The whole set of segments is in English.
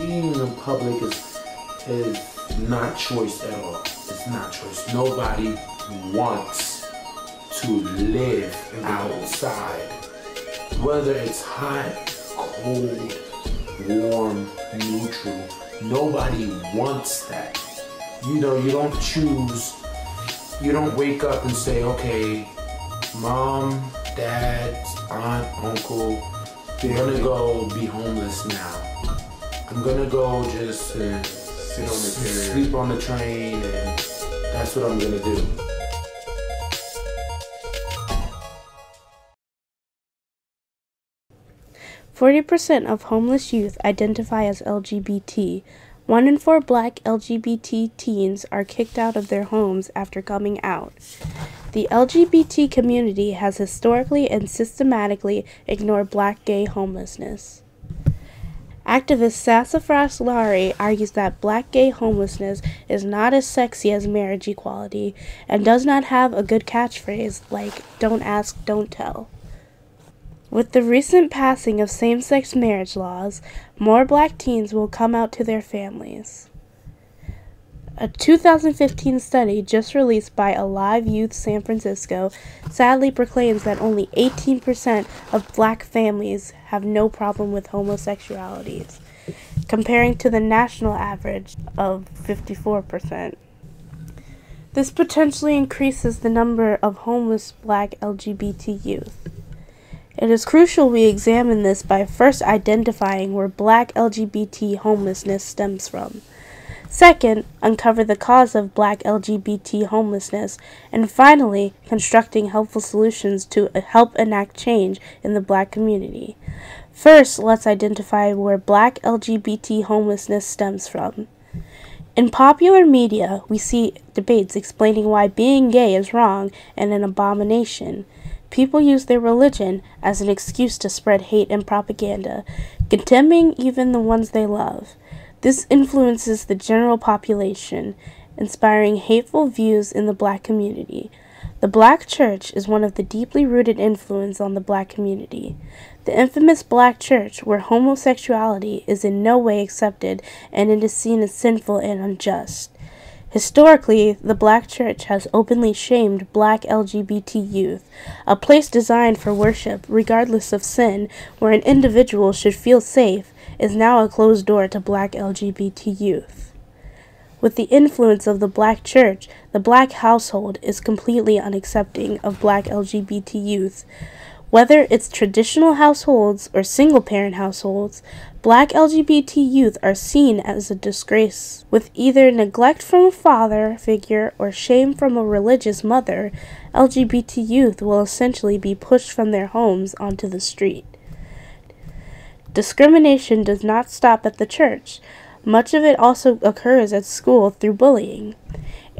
being in public is not choice at all. It's not choice. Nobody wants to live outside. Whether it's hot, cold, warm, neutral, nobody wants that. You know, you don't choose, you don't wake up and say, okay, mom, dad, aunt, uncle, I'm gonna go be homeless now. I'm gonna go just sleep on the train, and that's what I'm gonna do. %40 of homeless youth identify as LGBT. 1 in 4 Black LGBT teens are kicked out of their homes after coming out. The LGBT community has historically and systematically ignored Black gay homelessness. Activist Sassafras Lowry argues that Black gay homelessness is not as sexy as marriage equality and does not have a good catchphrase like "don't ask, don't tell." With the recent passing of same-sex marriage laws, more Black teens will come out to their families. A 2015 study just released by Alive Youth San Francisco sadly proclaims that only 18% of Black families have no problem with homosexuality, comparing to the national average of 54%. This potentially increases the number of homeless Black LGBT youth. It is crucial we examine this by first identifying where Black LGBT homelessness stems from. Second, uncover the cause of Black LGBT homelessness. And finally, constructing helpful solutions to help enact change in the Black community. First, let's identify where Black LGBT homelessness stems from. In popular media, we see debates explaining why being gay is wrong and an abomination. People use their religion as an excuse to spread hate and propaganda, condemning even the ones they love. This influences the general population, inspiring hateful views in the Black community. The Black church is one of the deeply rooted influence on the Black community. The infamous Black church, where homosexuality is in no way accepted and it is seen as sinful and unjust. Historically, the Black church has openly shamed Black LGBT youth, a place designed for worship regardless of sin, where an individual should feel safe, is now a closed door to Black LGBT youth. With the influence of the Black church, the Black household is completely unaccepting of Black LGBT youth. Whether it's traditional households or single-parent households, Black LGBT youth are seen as a disgrace. With either neglect from a father figure or shame from a religious mother, LGBT youth will essentially be pushed from their homes onto the street. Discrimination does not stop at the church. Much of it also occurs at school through bullying.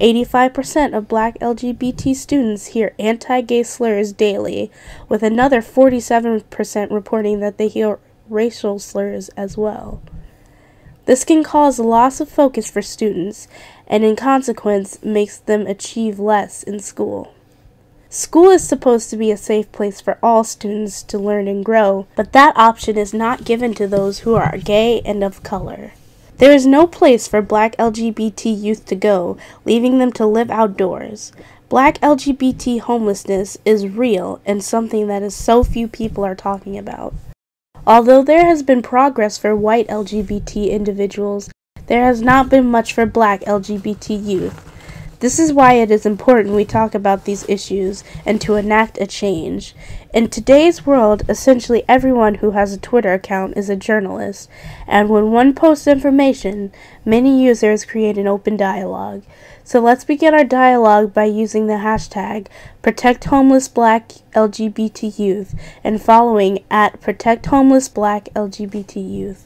85% of Black LGBT students hear anti-gay slurs daily, with another 47% reporting that they hear racial slurs as well. This can cause a loss of focus for students, and in consequence makes them achieve less in school. School is supposed to be a safe place for all students to learn and grow, but that option is not given to those who are gay and of color. There is no place for Black LGBT youth to go, leaving them to live outdoors. Black LGBT homelessness is real and something that is so few people are talking about. Although there has been progress for white LGBT individuals, there has not been much for Black LGBT youth. This is why it is important we talk about these issues and to enact a change. In today's world, essentially everyone who has a Twitter account is a journalist, and when one posts information, many users create an open dialogue. So let's begin our dialogue by using the hashtag #ProtectHomelessBlack LGBT Youth and following @ProtectHomelessBlack LGBT Youth.